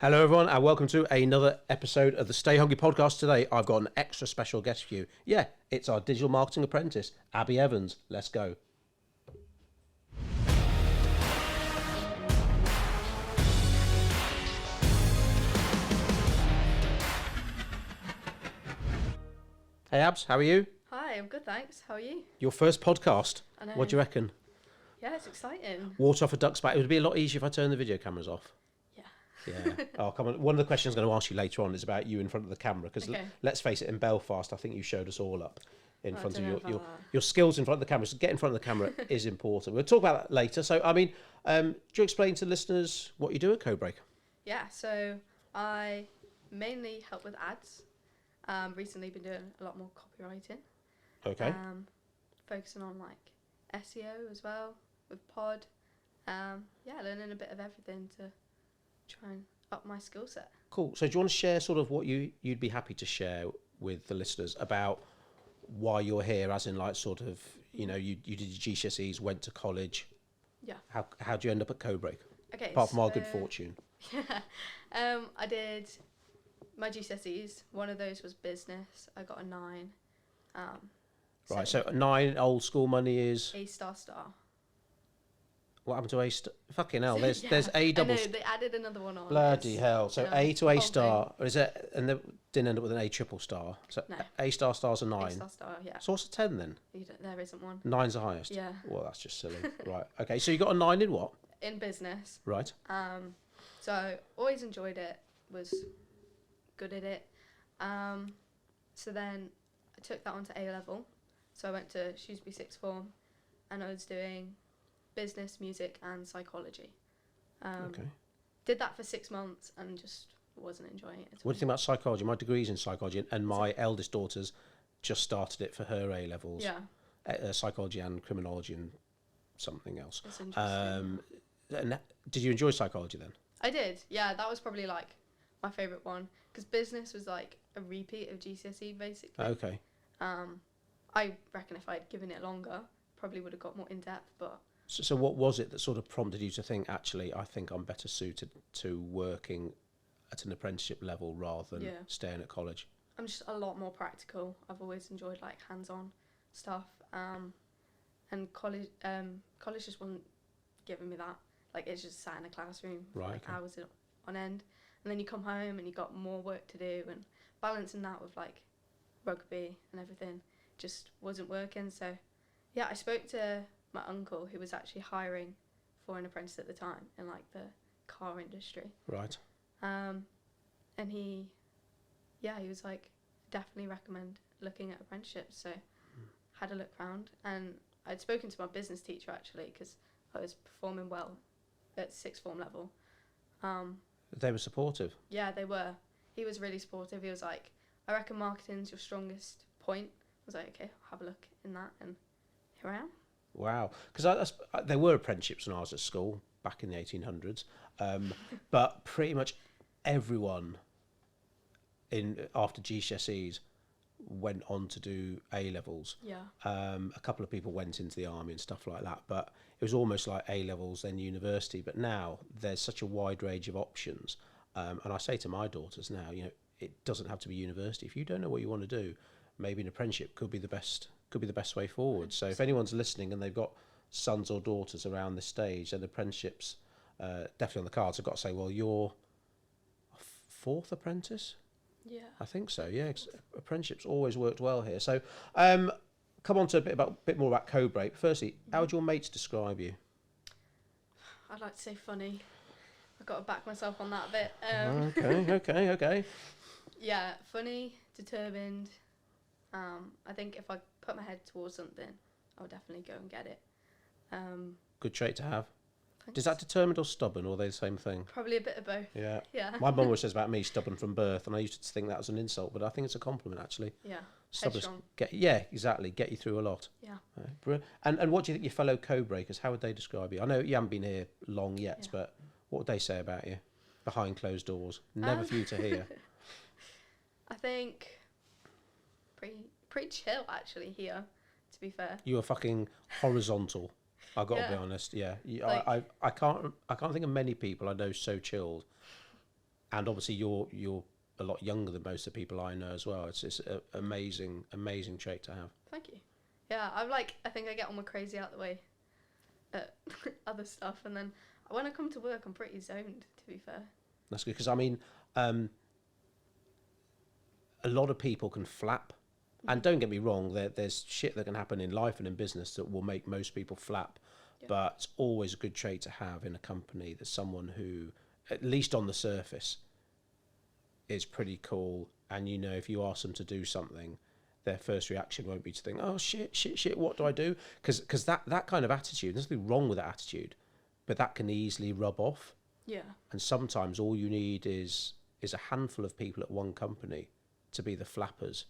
Hello everyone and welcome to another episode of the Stay Hungry podcast. Today I've got an extra special guest for you. Yeah, it's our Digital Marketing Apprentice, Abbi Evans. Let's go. Hey Abs, how are you? Hi, I'm good, thanks. How are you? Your first podcast. I know. What do you reckon? Yeah, it's exciting. Water off a duck's back. It would be a lot easier if I turned the video cameras off. Yeah. Oh, come on. One of the questions I'm going to ask you later on is about you in front of the camera. Because let's face it, in Belfast, I think you showed us all up in front of your skills in front of the camera. So get in front of the camera is important. We'll talk about that later. So, I mean, do you explain to listeners what you do at Codebreak? Yeah, so I mainly help with ads. Recently been doing a lot more copywriting. Okay. Focusing on like SEO as well with pod. Learning a bit of everything to try and up my skill set. Cool. So do you want to share sort of what you'd be happy to share with the listeners about why you're here, as in like sort of, you know, you did your GCSEs, went to college. Yeah. How'd you end up at Codebreak? Okay. Apart from our good fortune. Yeah. I did my GCSEs. One of those was business. I got a 9. Right. So 9 old school money is A star. What happened to A star? Fucking hell, there's A double. I know, they added another one on. Bloody hell! So A to A star, thing. or is it? And they didn't end up with an A triple star. So No. A star's a 9. A star, yeah. So what's a 10 then? There isn't one. 9's the highest. Yeah. Well, that's just silly. Right. Okay. So you got a 9 in what? In business. Right. So always enjoyed it. Was good at it. So then I took that on to A level. So I went to Shrewsbury sixth form, and I was doing business, music, and psychology. Okay. Did that for 6 months and just wasn't enjoying it at all. What do you think about psychology? My degree's in psychology, and my eldest daughter's just started it for her A levels. Yeah. Psychology and criminology and something else. It's interesting. And did you enjoy psychology then? I did. Yeah, that was probably like my favourite one because business was like a repeat of GCSE basically. Okay. I reckon if I'd given it longer, probably would have got more in depth, but. So what was it that sort of prompted you to think, actually, I think I'm better suited to working at an apprenticeship level rather than staying at college? I'm just a lot more practical. I've always enjoyed like hands-on stuff, and college just wasn't giving me that. Like it's just sat in a classroom for hours on end, and then you come home and you got more work to do, and balancing that with like rugby and everything just wasn't working. So yeah, I spoke to my uncle, who was actually hiring for an apprentice at the time in like the car industry. Right. And he was like, definitely recommend looking at apprenticeships. So had a look round, and I'd spoken to my business teacher actually because I was performing well at sixth form level. They were supportive. Yeah, they were. He was really supportive. He was like, I reckon marketing's your strongest point. I was like, okay, I'll have a look in that, and here I am. Wow, because there were apprenticeships when I was at school back in the 1800s, but pretty much everyone after GCSEs went on to do A levels. Yeah. A couple of people went into the army and stuff like that, but it was almost like A levels then university. But now there's such a wide range of options, and I say to my daughters now, you know, it doesn't have to be university. If you don't know what you want to do, maybe an apprenticeship could be the best way forward. So if anyone's listening and they've got sons or daughters around this stage, then apprenticeships definitely on the cards. I've got to say, well, you're a 4th apprentice? Yeah. I think so, yeah. Apprenticeships always worked well here. So come on to a bit more about Codebreak. Firstly, how would your mates describe you? I'd like to say funny. I've got to back myself on that a bit. Okay. Yeah, funny, determined. I think if I put my head towards something, I'll definitely go and get it. Good trait to have. Thanks. Is that determined or stubborn, or are they the same thing? Probably a bit of both. Yeah. Yeah. My mum always says about me stubborn from birth, and I used to think that was an insult, but I think it's a compliment actually. Yeah. Stubborn. Headstrong. Exactly. Get you through a lot. Yeah. And what do you think your fellow code-breakers, how would they describe you? I know you haven't been here long yet, but what would they say about you behind closed doors? Never for you to hear. I think pretty chill actually here, to be fair. You are fucking horizontal. I got to be honest. Yeah, I can't think of many people I know so chilled. and obviously you're a lot younger than most of the people I know as well. It's an amazing trait to have. Thank you. Yeah, I think I get all my crazy out the way at other stuff, and then when I come to work, I'm pretty zoned, to be fair. That's good, because I mean, a lot of people can flap, and don't get me wrong, there's shit that can happen in life and in business that will make most people flap, but it's always a good trait to have in a company. There's someone who, at least on the surface, is pretty cool, and if you ask them to do something, their first reaction won't be to think, oh shit, what do I do? Because that kind of attitude, there's nothing wrong with that attitude, but that can easily rub off. Yeah. And sometimes all you need is a handful of people at one company to be the flappers,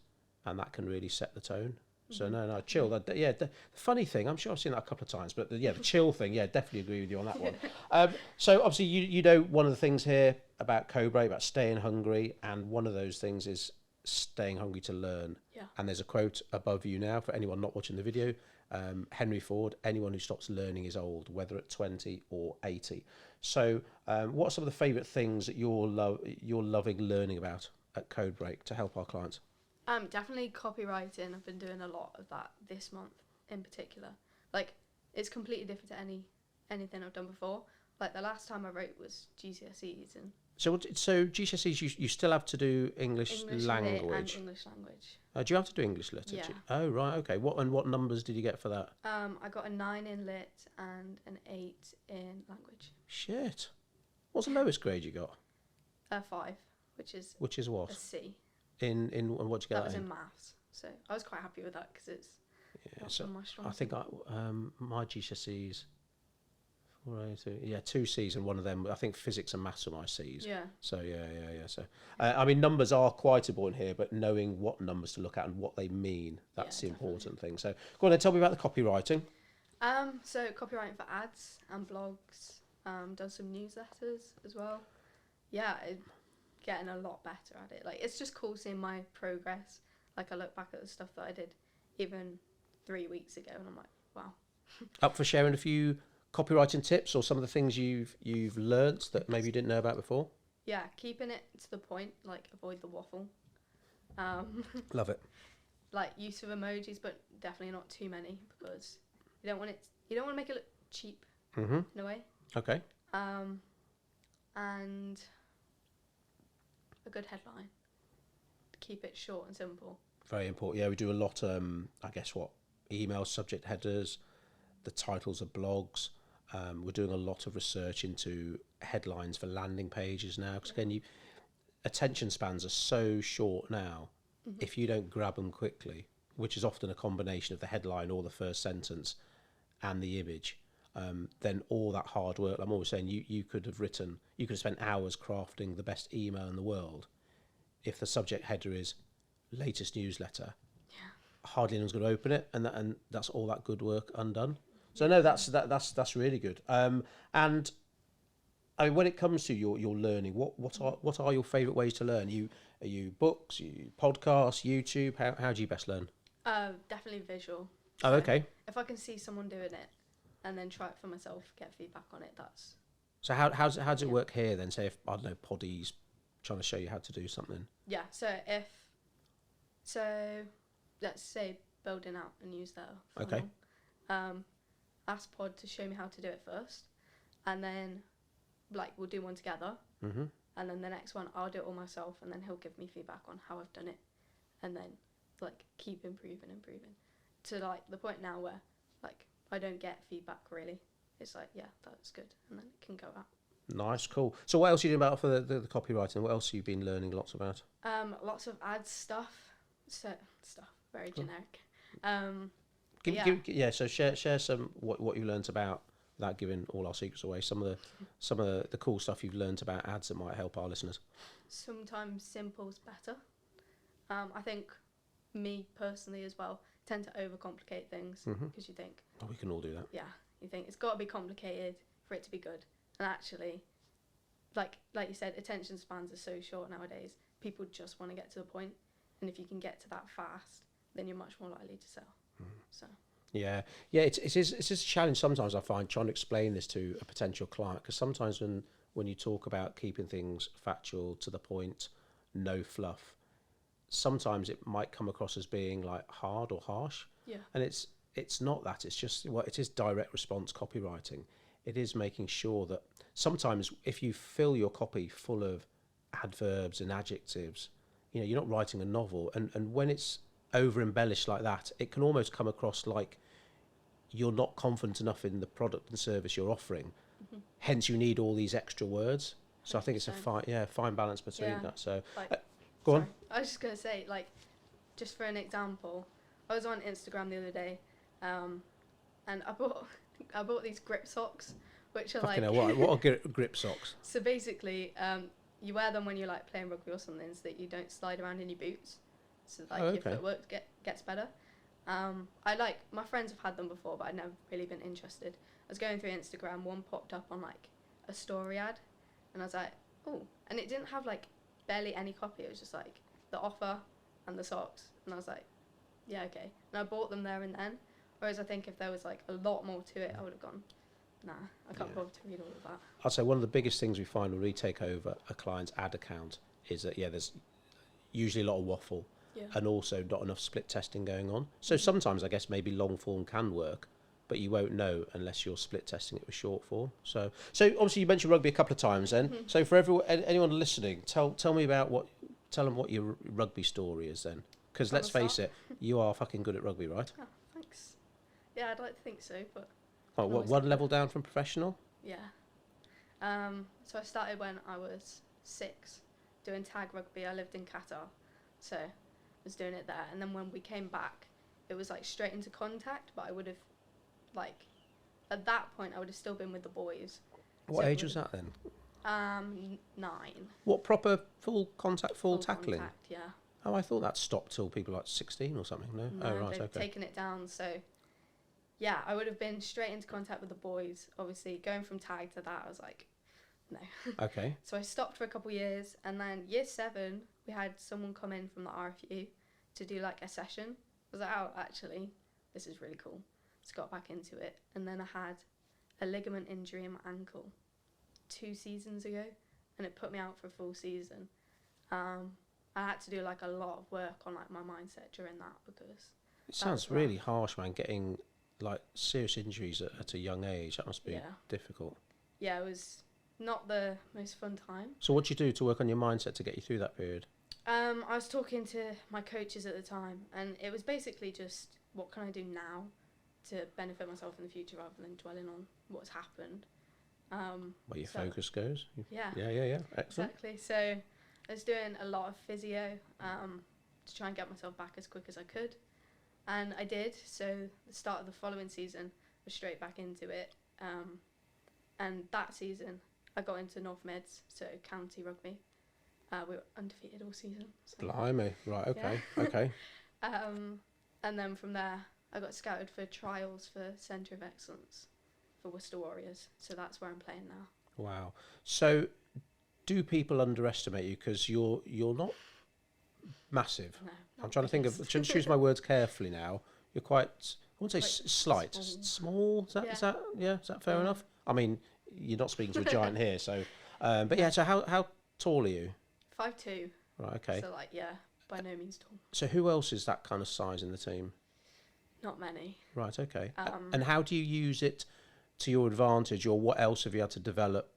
and that can really set the tone. So no, chill. The funny thing, I'm sure I've seen that a couple of times, but the chill thing, definitely agree with you on that one. So obviously you know one of the things here about Codebreak, about staying hungry, and one of those things is staying hungry to learn. Yeah. And there's a quote above you now for anyone not watching the video. Henry Ford: anyone who stops learning is old, whether at 20 or 80. So what are some of the favourite things that you're loving learning about at Codebreak to help our clients? Definitely copywriting. I've been doing a lot of that this month in particular. Like, it's completely different to anything I've done before. Like, the last time I wrote was GCSEs. And so GCSEs, you still have to do English language? and English language. Do you have to do English literature? Yeah. Oh, right, okay. What numbers did you get for that? I got a 9 in lit and an 8 in language. Shit. What's the lowest grade you got? 5, which is what? A C. In what did you get? That was in maths, so I was quite happy with that because it's not my strong. I think my GCSEs, 2 C's, and one of them, I think physics and maths are my C's. Yeah. So yeah. So I mean, numbers are quite important here, but knowing what numbers to look at and what they mean, that's the important thing. So go on then, tell me about the copywriting. So copywriting for ads and blogs. Done some newsletters as well. Yeah. Getting a lot better at it. Like, it's just cool seeing my progress. Like, I look back at the stuff that I did even 3 weeks ago, and I'm like, wow. Up for sharing a few copywriting tips or some of the things you've learnt that maybe you didn't know about before? Yeah, keeping it to the point. Like, avoid the waffle. Love it. Like, use of emojis, but definitely not too many, because you don't want to make it look cheap in a way. Okay. And a good headline. Keep it short and simple. Very important. Yeah, we do a lot, email subject headers, the titles of blogs. We're doing a lot of research into headlines for landing pages now, because again, attention spans are so short now. If you don't grab them quickly, which is often a combination of the headline or the first sentence and the image, then all that hard work, I'm always saying, you could have spent hours crafting the best email in the world. If the subject header is latest newsletter, hardly anyone's going to open it, and that's all that good work undone. So no, that's really good. And I mean, when it comes to your learning, what are your favourite ways to learn? Are you books, podcasts, YouTube? How do you best learn? Definitely visual. Oh, okay. If I can see someone doing it and then try it for myself, get feedback on it, that's... So how does it work here then? Say if, I don't know, Poddy's trying to show you how to do something. Yeah, so let's say building out a newsletter funnel. Okay. Ask Pod to show me how to do it first, and then we'll do one together, and then the next one I'll do it all myself, and then he'll give me feedback on how I've done it, and then keep improving to the point now where I don't get feedback really. It's that's good, and then it can go out. Nice, cool. So what else are you doing about for the copywriting? What else have you been learning lots about? Lots of ads stuff. So stuff very generic. So share some what you learnt about, without giving all our secrets away. Some of the cool stuff you've learnt about ads that might help our listeners. Sometimes simple's better. I think me personally as well tend to overcomplicate things because you think, we can all do that. Yeah, you think it's got to be complicated for it to be good, and actually, like you said, attention spans are so short nowadays. People just want to get to the point, and if you can get to that fast, then you're much more likely to sell. So. Yeah, it's a challenge sometimes, I find, trying to explain this to a potential client, because sometimes when when you talk about keeping things factual, to the point, no fluff, sometimes it might come across as being like hard or harsh. Yeah. And it's not that. It's just, well, it is direct response copywriting. It is making sure that sometimes if you fill your copy full of adverbs and adjectives, you know, you're not writing a novel. And when it's over embellished like that, it can almost come across like you're not confident enough in the product and service you're offering. Mm-hmm. Hence, you need all these extra words. So I think it's a fine balance between that. So go on. I was just going to say, like, just for an example, I was on Instagram the other day, and I bought these grip socks, which are Fucking like... hell, what are grip socks? So basically, you wear them when you're like playing rugby or something, so that you don't slide around in your boots. So like your footwork gets better. My friends have had them before, but I'd never really been interested. I was going through Instagram, one popped up on like a story ad, and I was like, oh, and it didn't have like barely any copy. It was just like the offer and the socks, and I was like, yeah, okay. And I bought them there and then. Whereas I think if there was like a lot more to it, I would have gone, nah, I can't bother to read all of that. I'd say one of the biggest things we find when we take over a client's ad account is that, there's usually a lot of waffle and also not enough split testing going on. So sometimes I guess maybe long form can work, but you won't know unless you're split testing it with short form. So obviously you mentioned rugby a couple of times then. Mm-hmm. So for anyone listening, tell them what your rugby story is then. Because let's face it, you are fucking good at rugby, right? Oh, thanks. Yeah, I'd like to think so, but... What, one level down from professional? Yeah. So I started when I was 6, doing tag rugby. I lived in Qatar, so I was doing it there. And then when we came back, it was like straight into contact, but I would have, like, at that point, I would have still been with the boys. What age was that then? 9. What, proper full contact, full tackling? Contact, yeah. Oh, I thought that stopped till people like 16 or something. No, oh right, they've taken it down. So, yeah, I would have been straight into contact with the boys. Obviously, going from tag to that, I was like, no. Okay. So I stopped for a couple of years, and then year 7, we had someone come in from the RFU to do like a session. I was like, oh, actually, this is really cool. Just got back into it, and then I had a ligament injury in my ankle 2 seasons ago, and it put me out for a full season. I had to do like a lot of work on like my mindset during that, because it sounds really harsh, man, getting like serious injuries at a young age. That must be difficult. Yeah, it was not the most fun time. So what did you do to work on your mindset to get you through that period? I was talking to my coaches at the time, and it was basically just, what can I do now to benefit myself in the future rather than dwelling on what's happened. Where your focus goes. Yeah. Excellent. Exactly. So I was doing a lot of physio to try and get myself back as quick as I could. And I did. So the start of the following season, I was straight back into it. And that season, I got into North Mids, so county rugby. We were undefeated all season. So. Blimey. Right, okay, okay. And then from there, I got scouted for trials for Centre of Excellence for Worcester Warriors. So that's where I'm playing now. Wow. So do people underestimate you? Because you're not massive. No, I'm trying to think of, choose my words carefully now. You're quite, I wouldn't say slight, small. Is that fair enough? I mean, you're not speaking to a giant here, so, but yeah, so how tall are you? 5'2". Right, okay. So like, yeah, by no means tall. So who else is that kind of size in the team? Not many. Right, okay. And how do you use it to your advantage, or what else have you had to develop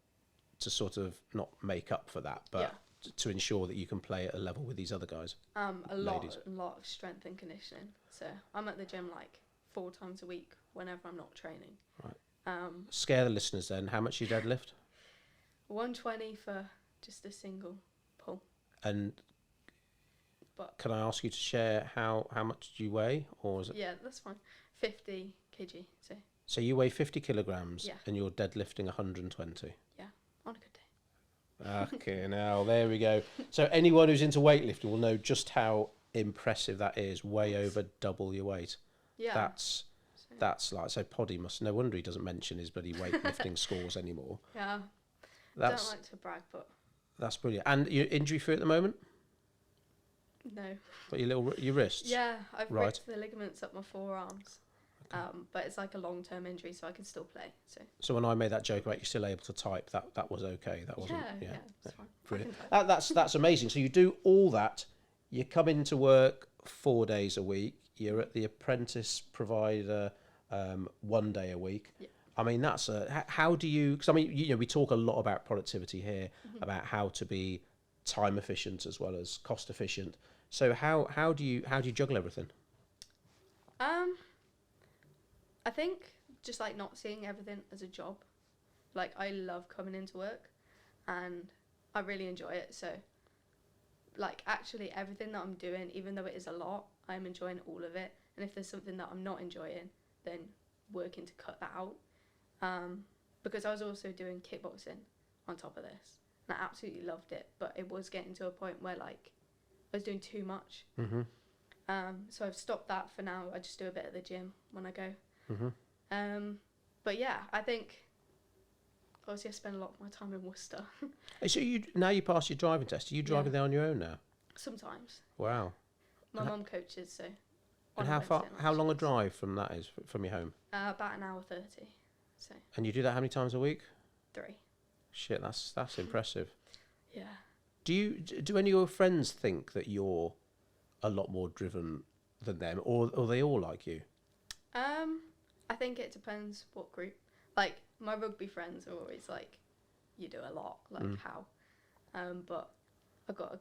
to sort of not make up for that, but to ensure that you can play at a level with these other guys? A lot of strength and conditioning. So I'm at the gym like 4 times a week whenever I'm not training. Right. Scare the listeners then. How much you deadlift? 120 for just a single pull. And can I ask you to share how much do you weigh, or is it? Yeah, that's fine. 50 kg. So you weigh 50 kilograms, and you're deadlifting 120. Yeah, on a good day. Okay, now there we go. So anyone who's into weightlifting will know just how impressive that is. Way over double your weight. Yeah. That's like, so Poddy must, no wonder he doesn't mention his bloody weightlifting scores anymore. Yeah. I don't like to brag, but that's brilliant. And you're injury free at the moment? No. But your wrists? Yeah, I've ripped the ligaments up my forearms. But it's like a long-term injury, so I can still play. So when I made that joke about you're still able to type, that was okay. That wasn't. Yeah, it's fine. Brilliant. That's amazing. So you do all that. You come into work 4 days a week. You're at the apprentice provider 1 day a week. Yeah. I mean, that's how do you? Because I mean, we talk a lot about productivity here, about how to be time efficient as well as cost efficient. So how do you juggle everything? I think just like not seeing everything as a job. Like I love coming into work, and I really enjoy it. So, like actually everything that I'm doing, even though it is a lot, I'm enjoying all of it. And if there's something that I'm not enjoying, then working to cut that out. Because I was also doing kickboxing on top of this, and I absolutely loved it. But it was getting to a point where like I was doing too much. So I've stopped that for now. I just do a bit at the gym when I go. But yeah, I think obviously I spend a lot of my time in Worcester. So you passed your driving test. Are you driving there on your own now? Sometimes. Wow. My mum coaches, so. And how long a drive from that is from your home? About an hour 30. So. And you do that how many times a week? 3. Shit, that's impressive. Yeah. Do any of your friends think that you're a lot more driven than them, or are they all like you? I think it depends what group. Like my rugby friends are always like, you do a lot, like how. But I've got a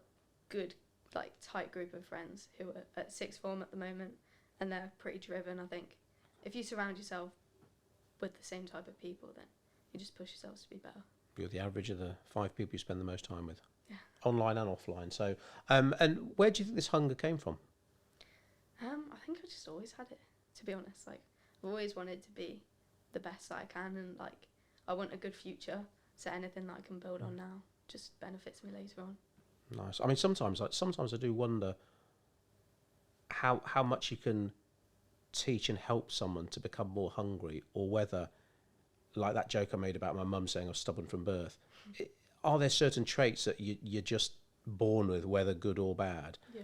good like tight group of friends who are at sixth form at the moment, and they're pretty driven. I think if you surround yourself with the same type of people, then you just push yourselves to be better. You're the average of the 5 people you spend the most time with. Yeah. Online and offline. So, and where do you think this hunger came from? I think I just always had it, to be honest. Like, I've always wanted to be the best that I can, and like, I want a good future. So anything that I can build on now just benefits me later on. Nice. I mean, sometimes I do wonder how much you can teach and help someone to become more hungry, or whether, like that joke I made about my mum saying I was stubborn from birth, are there certain traits that you're just born with, whether good or bad? Yeah.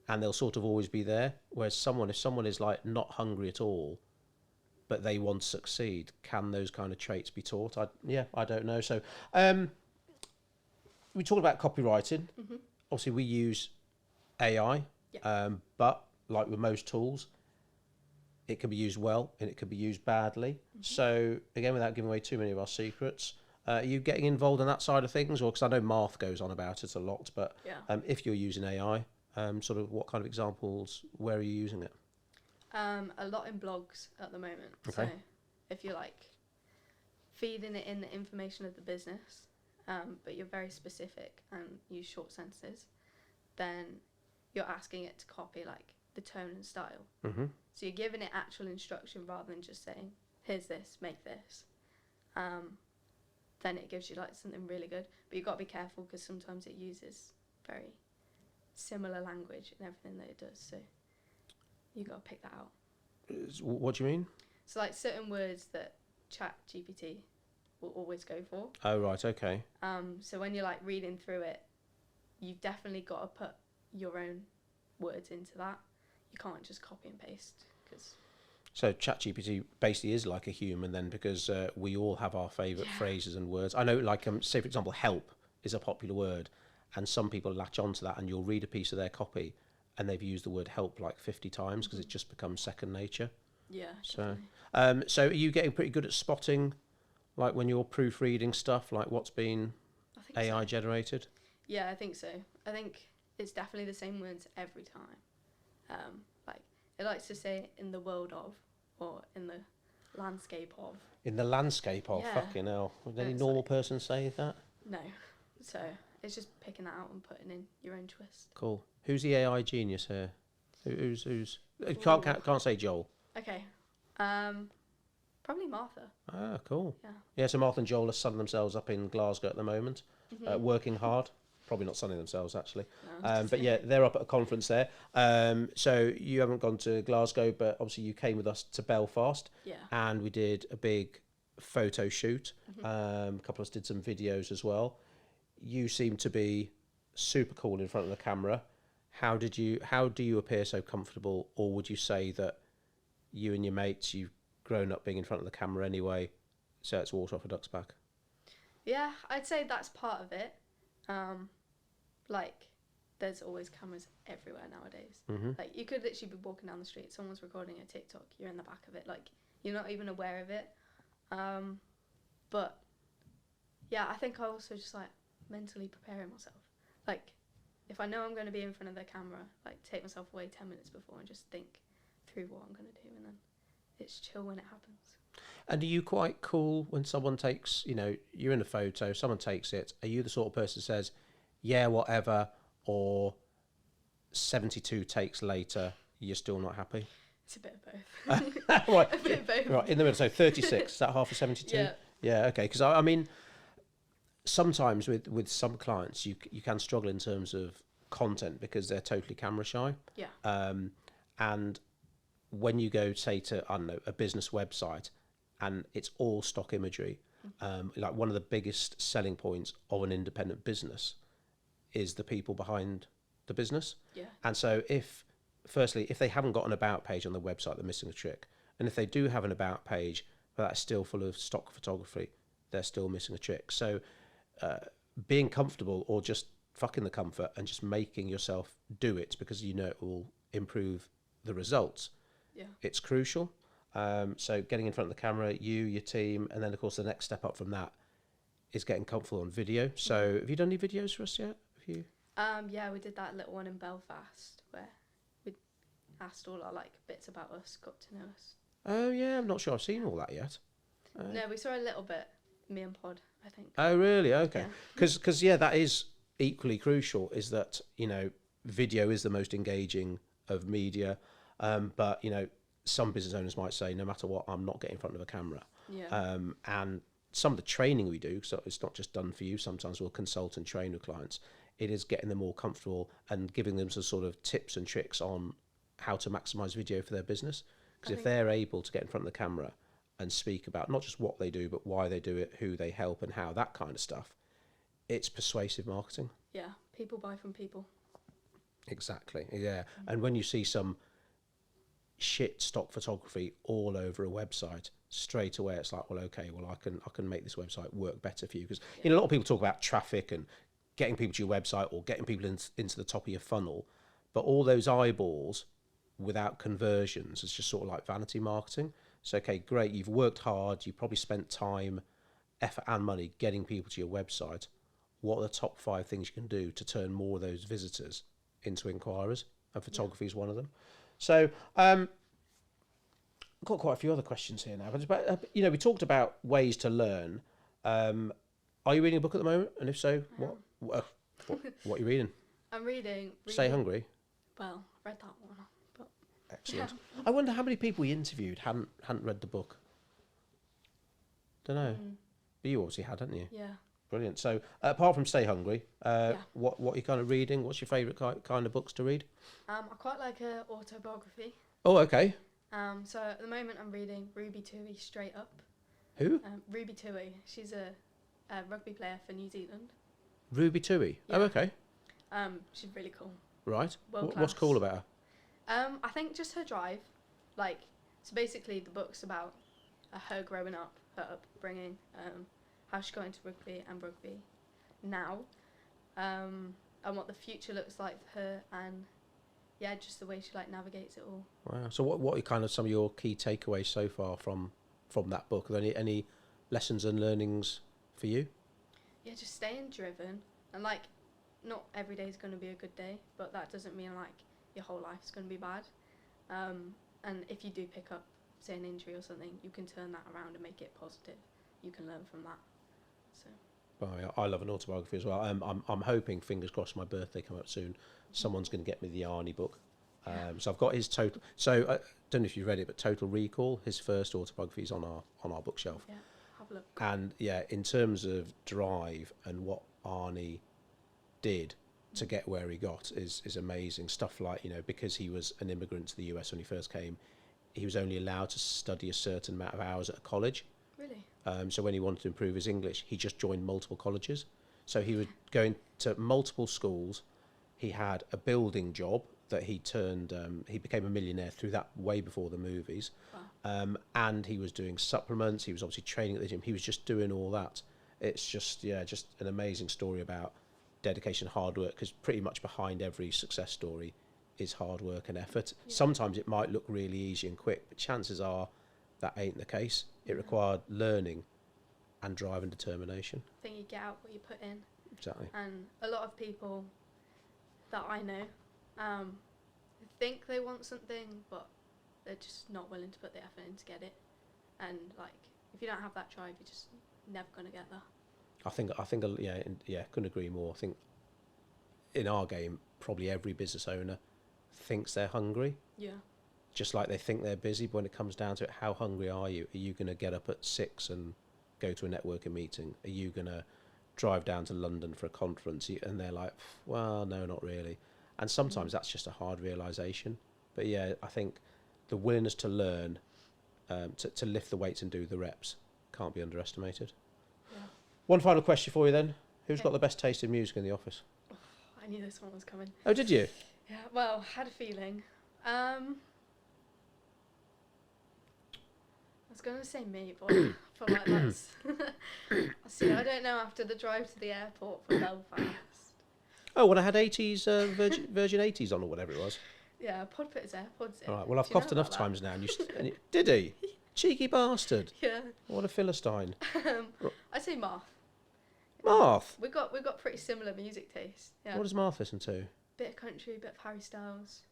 And they'll sort of always be there. Whereas if someone is like not hungry at all, but they want to succeed, can those kind of traits be taught? I don't know. So we talked about copywriting. Obviously we use AI, but like with most tools, it can be used well and it can be used badly. So again, without giving away too many of our secrets, are you getting involved in that side of things? Or because I know Marth goes on about it a lot, but if you're using AI, sort of what kind of examples, where are you using it? A lot in blogs at the moment. Okay. So if you're like feeding it in the information of the business, but you're very specific and use short sentences, then you're asking it to copy like the tone and style. So you're giving it actual instruction rather than just saying, here's this, make this. Then it gives you like something really good. But you've got to be careful because sometimes it uses very similar language in everything that it does. So you've got to pick that out. What do you mean? So like certain words that ChatGPT will always go for. Oh, right, okay. So when you're like reading through it, you've definitely got to put your own words into that. You can't just copy and paste. So ChatGPT basically is like a human then, because we all have our favourite phrases and words. I know, like, say for example, help is a popular word, and some people latch onto that, and you'll read a piece of their copy and they've used the word help like 50 times because it just becomes second nature. Yeah. So, so are you getting pretty good at spotting, like when you're proofreading stuff, like what's been AI generated? Yeah, I think so. I think it's definitely the same words every time. Like it likes to say in the world of, or in the landscape of. In the landscape of, fucking hell. Would any normal person say that? No. So it's just picking that out and putting in your own twist. Cool. Who's the AI genius here? Who's? Can't say Joel. Okay. Probably Martha. Ah, cool. Yeah. Yeah, so Martha and Joel are sunning themselves up in Glasgow at the moment, working hard. Probably not sunning themselves, actually. No, but yeah, they're up at a conference there. So you haven't gone to Glasgow, but obviously you came with us to Belfast. Yeah. And we did a big photo shoot. A couple of us did some videos as well. You seem to be super cool in front of the camera. How do you appear so comfortable, or would you say that you and your mates, you've grown up being in front of the camera anyway, so it's water off a duck's back? Yeah, I'd say that's part of it. Like, there's always cameras everywhere nowadays. Mm-hmm. Like, you could literally be walking down the street, someone's recording a TikTok, you're in the back of it, like, you're not even aware of it. But yeah, I think I also just like mentally preparing myself. Like, if I know I'm going to be in front of the camera, like, take myself away 10 minutes before and just think through what I'm going to do, and then it's chill when it happens. And are you quite cool when someone takes, you're in a photo, someone takes it, are you the sort of person who says, yeah, whatever, or 72 takes later, you're still not happy? It's a bit of both. Right. A bit of both. Right, in the middle, so 36, is that half of 72? Yeah. Yeah, okay, because I mean, sometimes with some clients, you can struggle in terms of content because they're totally camera shy. Yeah. And when you go, say, to, I don't know, a business website, and it's all stock imagery, like one of the biggest selling points of an independent business is the people behind the business. Yeah. And so if they haven't got an about page on the website, they're missing a trick. And if they do have an about page, but that's still full of stock photography, they're still missing a trick. So being comfortable, or just fucking the comfort and just making yourself do it because you know it will improve the results. Yeah. It's crucial. So getting in front of the camera, your team, and then of course the next step up from that is getting comfortable on video. So have you done any videos for us yet? Have you? Yeah, we did that little one in Belfast where we asked all our like bits about us, got to know us. Oh yeah, I'm not sure I've seen all that yet. No, we saw a little bit. Me and Pod, I think. Oh really? Okay. Yeah. Because that is equally crucial. Is that video is the most engaging of media, but some business owners might say, no matter what, I'm not getting in front of a camera. Yeah. And some of the training we do, so it's not just done for you, sometimes we'll consult and train with clients, it is getting them more comfortable and giving them some sort of tips and tricks on how to maximize video for their business. Because if they're able to get in front of the camera and speak about not just what they do, but why they do it, who they help and how, that kind of stuff, it's persuasive marketing. Yeah, people buy from people. Exactly, yeah. And when you see some shit stock photography all over a website, straight away it's like, well, okay, well, I can make this website work better for you. Because a lot of people talk about traffic and getting people to your website or getting people into the top of your funnel, but all those eyeballs without conversions is just sort of like vanity marketing. So okay, great, you've worked hard, you probably spent time, effort and money getting people to your website. What are the top 5 things you can do to turn more of those visitors into inquirers? And photography is one of them. So I've got quite a few other questions here now. But we talked about ways to learn. Are you reading a book at the moment? And if so, what are you reading? I'm reading. Stay Hungry. Well, I read that one. But Excellent. Yeah. I wonder how many people we interviewed hadn't read the book. Don't know. But you obviously had, hadn't you? Yeah. Brilliant. So apart from Stay Hungry, what are you kind of reading? What's your favourite kind of books to read? I quite like autobiography. Oh, okay. So at the moment I'm reading Ruby Tui Straight Up. Who? Ruby Tui. She's a rugby player for New Zealand. Ruby Tui? Yeah. Oh, okay. She's really cool. Right. World What's class. cool about her? I think just her drive. Like, so basically the book's about her growing up, her upbringing, how she got into rugby now, and what the future looks like for her, and just the way she like navigates it all. Wow. So what are kind of some of your key takeaways so far from that book? Are there any lessons and learnings for you? Yeah, just staying driven, and like, not every day is going to be a good day, but that doesn't mean like your whole life is going to be bad. And if you do pick up, say, an injury or something, you can turn that around and make it positive. You can learn from that. So. Well, I love an autobiography as well. I'm hoping, fingers crossed, my birthday come up soon. Someone's going to get me the Arnie book. So I've got his total. So I don't know if you've read it, but Total Recall, his first autobiography, is on our bookshelf. Yeah, have a look. And in terms of drive and what Arnie did to get where he got is amazing. Stuff like, because he was an immigrant to the US when he first came, he was only allowed to study a certain amount of hours at a college. Really? So when he wanted to improve his English, he just joined multiple colleges. So he was going to multiple schools. He had a building job that he became a millionaire through that way before the movies. Wow. And he was doing supplements. He was obviously training at the gym. He was just doing all that. It's just an amazing story about dedication, hard work, because pretty much behind every success story is hard work and effort. Yeah. Sometimes it might look really easy and quick, but chances are that ain't the case. It required learning and drive and determination. I think you get out what you put in. Exactly. And a lot of people that I know think they want something, but they're just not willing to put the effort in to get it. And like, if you don't have that drive, you're just never going to get there. I think, couldn't agree more. I think in our game, probably every business owner thinks they're hungry. Yeah. Just like they think they're busy, but when it comes down to it, how hungry are you? Are you going to get up at 6 and go to a networking meeting? Are you going to drive down to London for a conference? And they're like, well, no, not really. And sometimes that's just a hard realization. But yeah, I think the willingness to learn, to lift the weights and do the reps can't be underestimated. Yeah. One final question for you then. Who's got the best taste in music in the office? Oh, I knew this one was coming. Oh, did you? Yeah, well, had a feeling. I was going to say me, but I feel like that's... See, I don't know after the drive to the airport for Belfast. Oh, when I had 80s, Virgin 80s on or whatever it was. Yeah, Pod put his AirPods in. All right, well, I've coughed enough times now. And did he? Cheeky bastard. Yeah. What a Philistine. I'd say Marth. Marth? We got pretty similar music taste. Yeah. What does Marth listen to? Bit of country, bit of Harry Styles.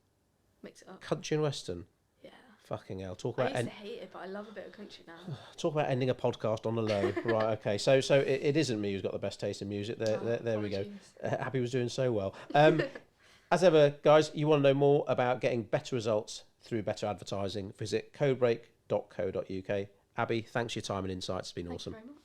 Mix it up. Country and Western? Yeah. Fucking hell. I used to hate it, but I love a bit of country now. Talk about ending a podcast on a low. Right, okay. So it isn't me who's got the best taste in music. There we go. Abbi was doing so well. As ever, guys, you want to know more about getting better results through better advertising, visit codebreak.co.uk. Abbi, thanks for your time and insights. It's been awesome. Thank you very much.